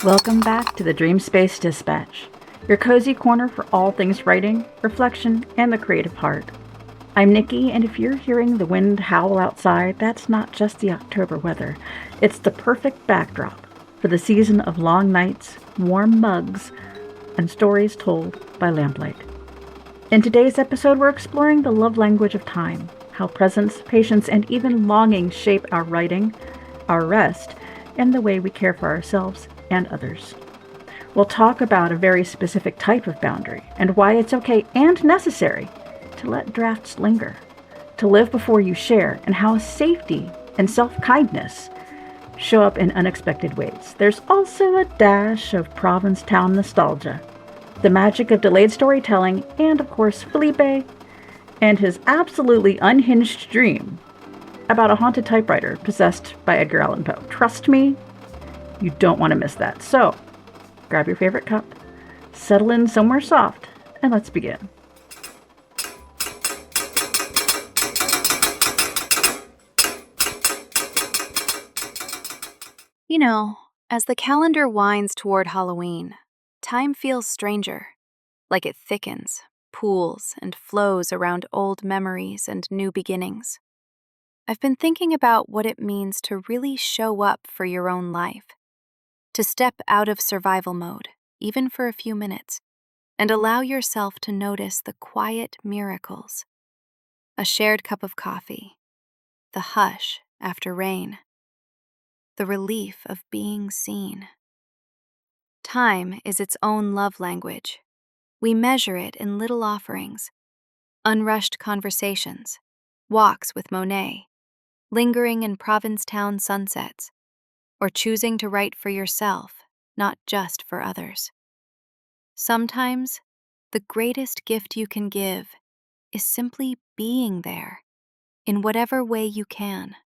Welcome back to the Dreamspace Dispatch, your cozy corner for all things writing, reflection, and the creative heart. I'm Niki, and if you're hearing the wind howl outside, that's not just the October weather. It's the perfect backdrop for the season of long nights, warm mugs, and stories told by lamplight. In today's episode, we're exploring the love language of time, how presence, patience, and even longing shape our writing, our rest, and the way we care for ourselves and others. We'll talk about a very specific type of boundary and why it's okay and necessary to let drafts linger, to live before you share, and how safety and self-kindness show up in unexpected ways. There's also a dash of Provincetown nostalgia, the magic of delayed storytelling, and of course Felipe and his absolutely unhinged dream about a haunted typewriter possessed by Edgar Allan Poe. Trust me, you don't want to miss that. So, grab your favorite cup, settle in somewhere soft, and let's begin. You know, as the calendar winds toward Halloween, time feels stranger, like it thickens, pools, and flows around old memories and new beginnings. I've been thinking about what it means to really show up for your own life, to step out of survival mode, even for a few minutes, and allow yourself to notice the quiet miracles. A shared cup of coffee, the hush after rain, the relief of being seen. Time is its own love language. We measure it in little offerings, unrushed conversations, walks with Monet, lingering in Provincetown sunsets, or choosing to write for yourself, not just for others. Sometimes, the greatest gift you can give is simply being there, in whatever way you can.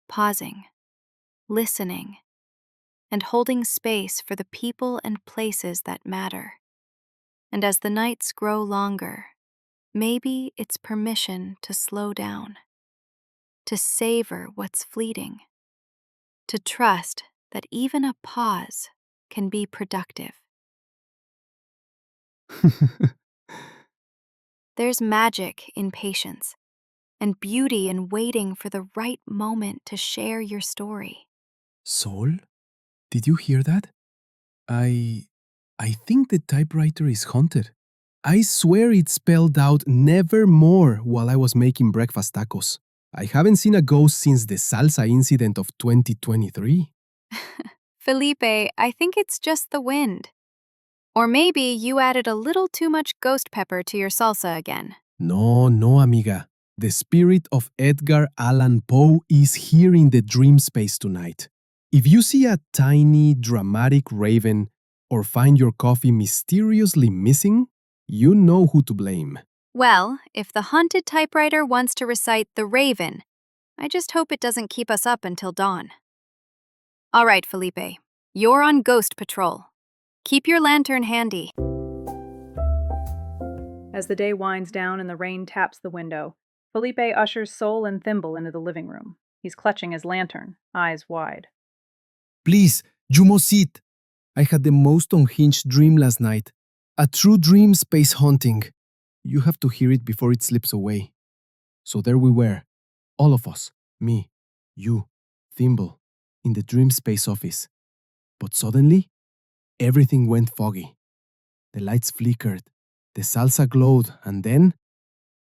Pausing, listening, and holding space for the people and places that matter. And as the nights grow longer, maybe it's permission to slow down, to savor what's fleeting, to trust that even a pause can be productive. There's magic in patience and beauty in waiting for the right moment to share your story. Sol, did you hear that? I think the typewriter is haunted. I swear it spelled out nevermore while I was making breakfast tacos. I haven't seen a ghost since the salsa incident of 2023. Felipe, I think it's just the wind. Or maybe you added a little too much ghost pepper to your salsa again. No, amiga. The spirit of Edgar Allan Poe is here in the dream space tonight. If you see a tiny, dramatic raven or find your coffee mysteriously missing, you know who to blame. Well, if the haunted typewriter wants to recite The Raven, I just hope it doesn't keep us up until dawn. All right, Felipe, you're on ghost patrol. Keep your lantern handy. As the day winds down and the rain taps the window, Felipe ushers Sol and Thimble into the living room. He's clutching his lantern, eyes wide. Please, you must sit. I had the most unhinged dream last night. A true dream space haunting. You have to hear it before it slips away. So there we were, all of us, me, you, Thimble, in the dream space office. But suddenly, everything went foggy. The lights flickered, the salsa glowed, and then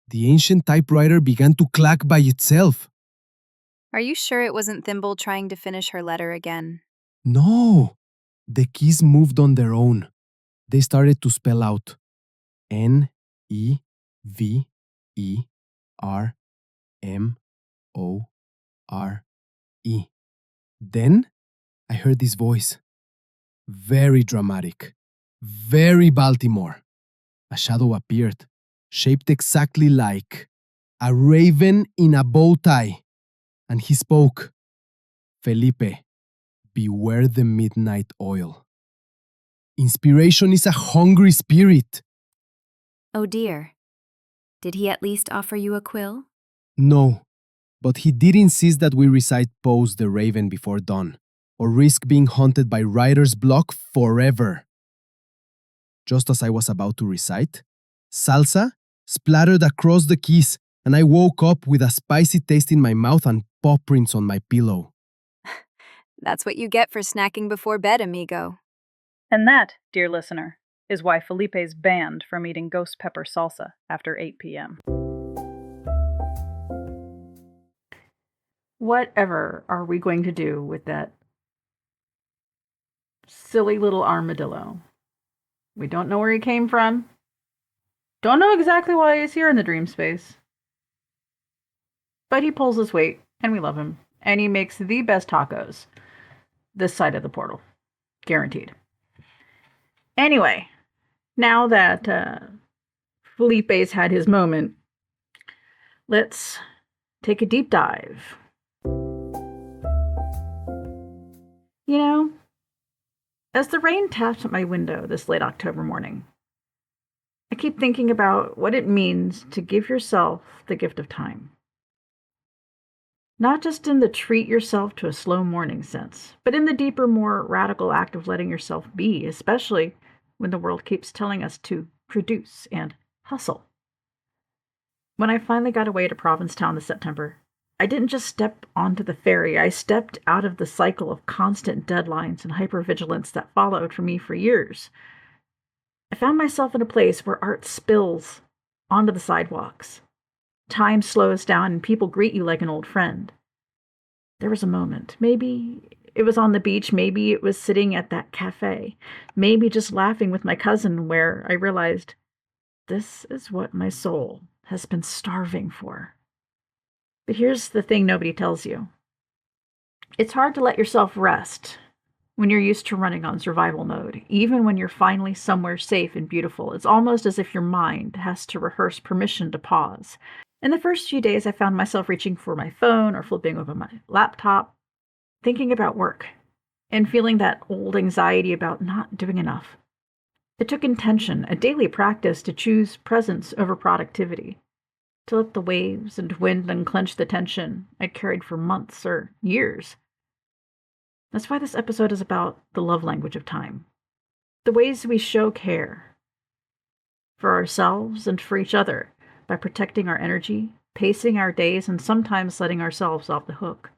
the ancient typewriter began to clack by itself. Are you sure it wasn't Thimble trying to finish her letter again? No, the keys moved on their own. They started to spell out Nevermore. Then I heard this voice. Very dramatic. Very Baltimore. A shadow appeared, shaped exactly like a raven in a bow tie. And he spoke. Felipe, beware the midnight oil. Inspiration is a hungry spirit. Oh dear. Did he at least offer you a quill? No, but he did insist that we recite Poe's The Raven before dawn. or risk being haunted by writer's block forever. Just as I was about to recite, salsa splattered across the keys, and I woke up with a spicy taste in my mouth and paw prints on my pillow. That's what you get for snacking before bed, amigo. And that, dear listener, is why Felipe's banned from eating ghost pepper salsa after 8 p.m. Whatever are we going to do with that silly little armadillo? We don't know where he came from. Don't know exactly why he's here in the dream space. But he pulls his weight, and we love him. And he makes the best tacos this side of the portal. Guaranteed. Anyway, now that Felipe's had his moment, let's take a deep dive. You know, as the rain taps at my window this late October morning, I keep thinking about what it means to give yourself the gift of time. Not just in the treat yourself to a slow morning sense, but in the deeper, more radical act of letting yourself be, especially when the world keeps telling us to produce and hustle. When I finally got away to Provincetown this September, I didn't just step onto the ferry, I stepped out of the cycle of constant deadlines and hypervigilance that followed for me for years. I found myself in a place where art spills onto the sidewalks. Time slows down and people greet you like an old friend. There was a moment. Maybe it was on the beach. Maybe it was sitting at that cafe. Maybe just laughing with my cousin where I realized this is what my soul has been starving for. But here's the thing nobody tells you. It's hard to let yourself rest when you're used to running on survival mode. Even when you're finally somewhere safe and beautiful, it's almost as if your mind has to rehearse permission to pause. In the first few days, I found myself reaching for my phone or flipping open my laptop, thinking about work, and feeling that old anxiety about not doing enough. It took intention, a daily practice to choose presence over productivity, to let the waves and wind unclench the tension I carried for months or years. That's why this episode is about the love language of time, the ways we show care for ourselves and for each other, by protecting our energy, pacing our days, and sometimes letting ourselves off the hook.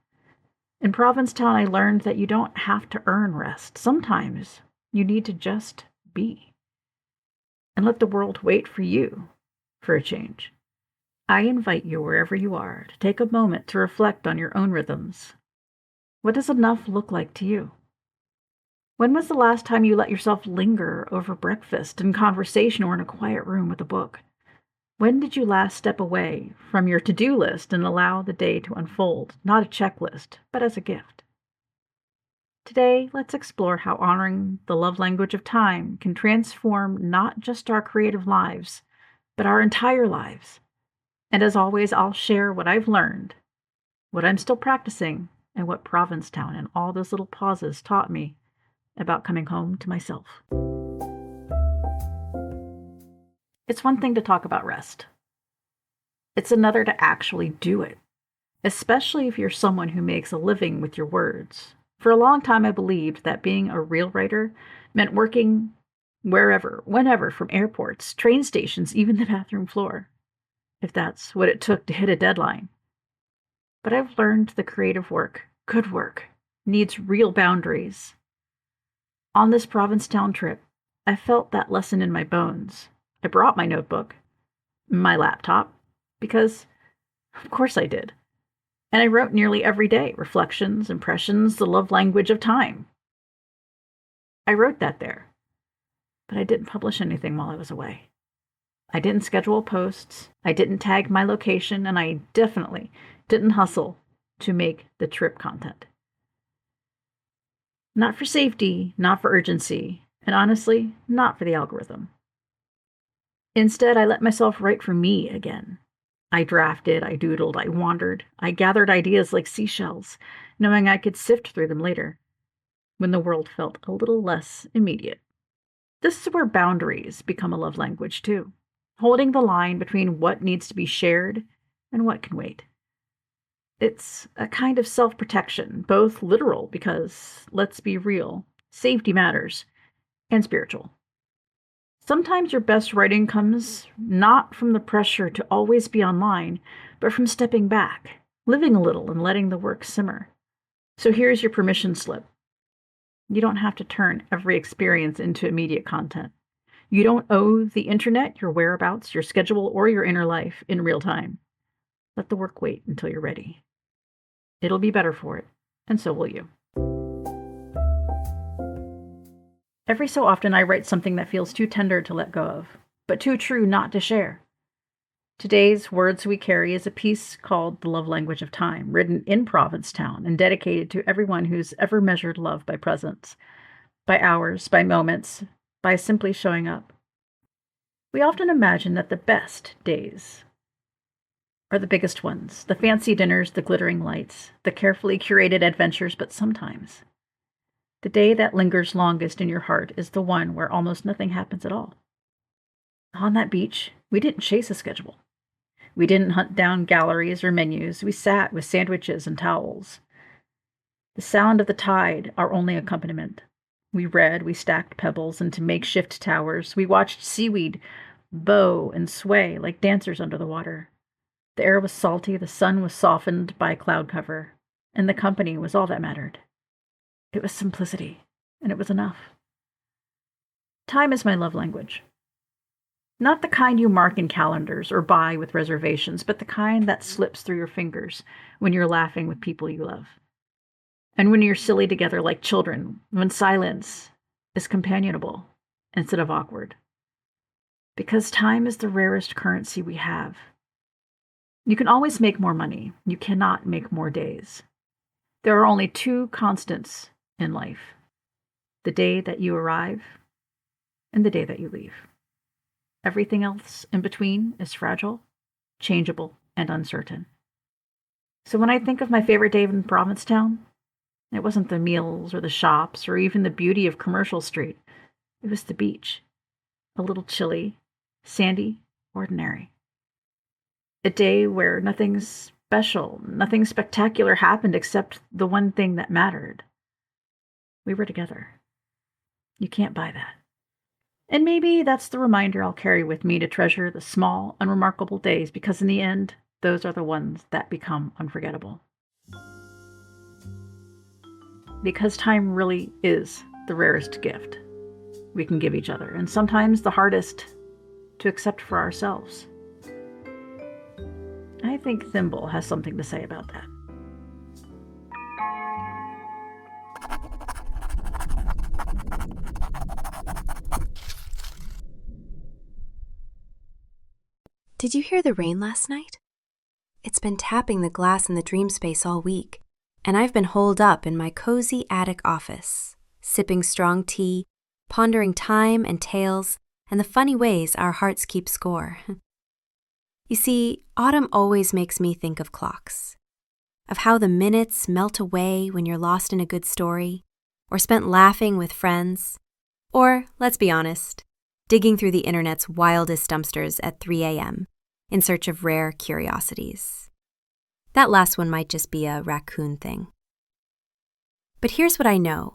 In Provincetown, I learned that you don't have to earn rest. Sometimes you need to just be. And let the world wait for you for a change. I invite you, wherever you are, to take a moment to reflect on your own rhythms. What does enough look like to you? When was the last time you let yourself linger over breakfast, in conversation, or in a quiet room with a book? When did you last step away from your to-do list and allow the day to unfold, not a checklist, but as a gift? Today, let's explore how honoring the love language of time can transform not just our creative lives, but our entire lives. And as always, I'll share what I've learned, what I'm still practicing, and what Provincetown and all those little pauses taught me about coming home to myself. It's one thing to talk about rest. It's another to actually do it, especially if you're someone who makes a living with your words. For a long time, I believed that being a real writer meant working wherever, whenever, from airports, train stations, even the bathroom floor, if that's what it took to hit a deadline. But I've learned the creative work, good work, needs real boundaries. On this Provincetown trip, I felt that lesson in my bones. I brought my notebook, my laptop, because of course I did. And I wrote nearly every day, reflections, impressions, the love language of time. I wrote that there, but I didn't publish anything while I was away. I didn't schedule posts, I didn't tag my location, and I definitely didn't hustle to make the trip content. Not for safety, not for urgency, and honestly, not for the algorithm. Instead, I let myself write for me again. I drafted, I doodled, I wandered, I gathered ideas like seashells, knowing I could sift through them later, when the world felt a little less immediate. This is where boundaries become a love language too, holding the line between what needs to be shared and what can wait. It's a kind of self-protection, both literal because, let's be real, safety matters, and spiritual. Sometimes your best writing comes not from the pressure to always be online, but from stepping back, living a little, and letting the work simmer. So here's your permission slip. You don't have to turn every experience into immediate content. You don't owe the internet your whereabouts, your schedule, or your inner life in real time. Let the work wait until you're ready. It'll be better for it, and so will you. Every so often I write something that feels too tender to let go of, but too true not to share. Today's Words We Carry is a piece called The Love Language of Time, written in Provincetown and dedicated to everyone who's ever measured love by presence, by hours, by moments, by simply showing up. We often imagine that the best days are the biggest ones, the fancy dinners, the glittering lights, the carefully curated adventures, but sometimes the day that lingers longest in your heart is the one where almost nothing happens at all. On that beach, we didn't chase a schedule. We didn't hunt down galleries or menus. We sat with sandwiches and towels. The sound of the tide, our only accompaniment. We read, we stacked pebbles into makeshift towers. We watched seaweed bow and sway like dancers under the water. The air was salty, the sun was softened by cloud cover, and the company was all that mattered. It was simplicity, and it was enough. Time is my love language. Not the kind you mark in calendars or buy with reservations, but the kind that slips through your fingers when you're laughing with people you love. And when you're silly together like children, when silence is companionable instead of awkward. Because time is the rarest currency we have. You can always make more money. You cannot make more days. There are only two constants in life: the day that you arrive and the day that you leave. Everything else in between is fragile, changeable, and uncertain. So when I think of my favorite day in Provincetown, it wasn't the meals or the shops or even the beauty of Commercial Street. It was the beach. A little chilly, sandy, ordinary. A day where nothing special, nothing spectacular happened except the one thing that mattered. We were together. You can't buy that. And maybe that's the reminder I'll carry with me to treasure the small, unremarkable days, because in the end, those are the ones that become unforgettable. Because time really is the rarest gift we can give each other, and sometimes the hardest to accept for ourselves. I think Thimble has something to say about that. Did you hear the rain last night? It's been tapping the glass in the Dreamspace all week, and I've been holed up in my cozy attic office, sipping strong tea, pondering time and tales, and the funny ways our hearts keep score. You see, autumn always makes me think of clocks, of how the minutes melt away when you're lost in a good story, or spent laughing with friends, or, let's be honest, digging through the internet's wildest dumpsters at 3 a.m. in search of rare curiosities. That last one might just be a raccoon thing. But here's what I know,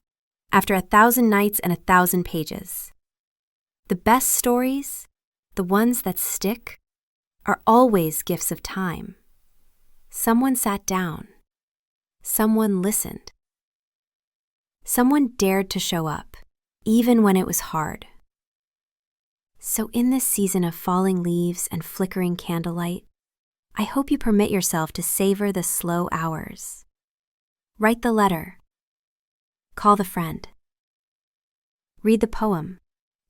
after 1,000 nights and 1,000 pages. The best stories, the ones that stick, are always gifts of time. Someone sat down. Someone listened. Someone dared to show up, even when it was hard. So in this season of falling leaves and flickering candlelight, I hope you permit yourself to savor the slow hours. Write the letter. Call the friend. Read the poem.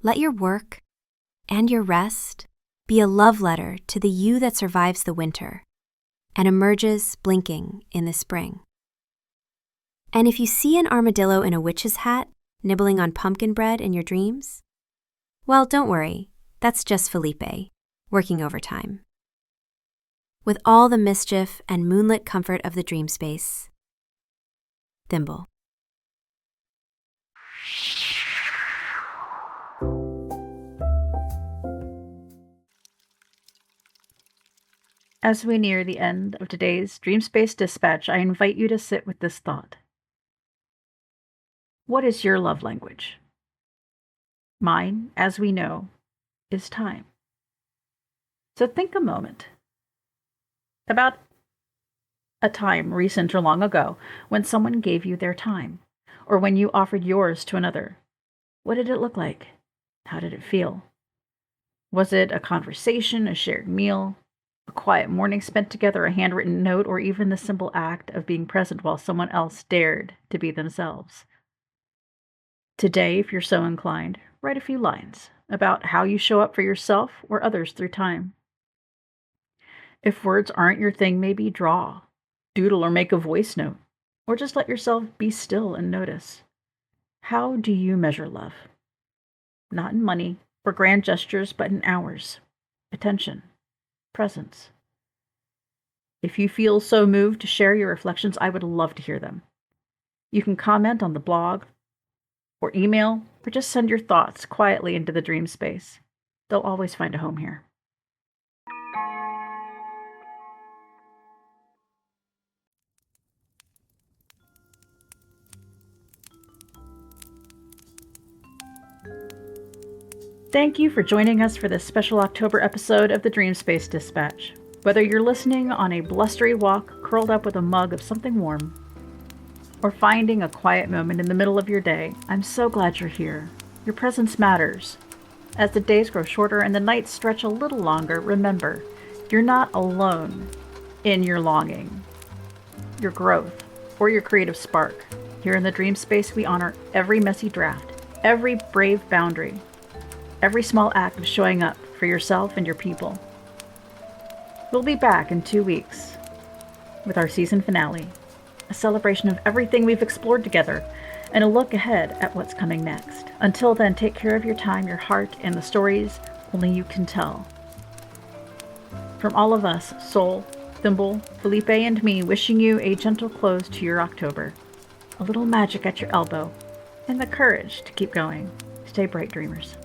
Let your work and your rest be a love letter to the you that survives the winter and emerges blinking in the spring. And if you see an armadillo in a witch's hat nibbling on pumpkin bread in your dreams, well, don't worry, that's just Felipe, working overtime. With all the mischief and moonlit comfort of the Dreamspace, Thimble. As we near the end of today's Dreamspace Dispatch, I invite you to sit with this thought. What is your love language? Mine, as we know, is time. So think a moment about a time, recent or long ago, when someone gave you their time, or when you offered yours to another. What did it look like? How did it feel? Was it a conversation, a shared meal, a quiet morning spent together, a handwritten note, or even the simple act of being present while someone else dared to be themselves? Today, if you're so inclined, write a few lines about how you show up for yourself or others through time. If words aren't your thing, maybe draw, doodle, or make a voice note, or just let yourself be still and notice. How do you measure love? Not in money or grand gestures, but in hours, attention, presence. If you feel so moved to share your reflections, I would love to hear them. You can comment on the blog, or email, or just send your thoughts quietly into the dream space. They'll always find a home here. Thank you for joining us for this special October episode of the Dreamspace Dispatch. Whether you're listening on a blustery walk, curled up with a mug of something warm, or finding a quiet moment in the middle of your day, I'm so glad you're here. Your presence matters. As the days grow shorter and the nights stretch a little longer, remember, you're not alone in your longing, your growth, or your creative spark. Here in the Dream Space, we honor every messy draft, every brave boundary, every small act of showing up for yourself and your people. We'll be back in 2 weeks with our season finale, a celebration of everything we've explored together, and a look ahead at what's coming next. Until then, take care of your time, your heart, and the stories only you can tell. From all of us, Soul, Thimble, Felipe, and me, wishing you a gentle close to your October, a little magic at your elbow, and the courage to keep going. Stay bright, dreamers.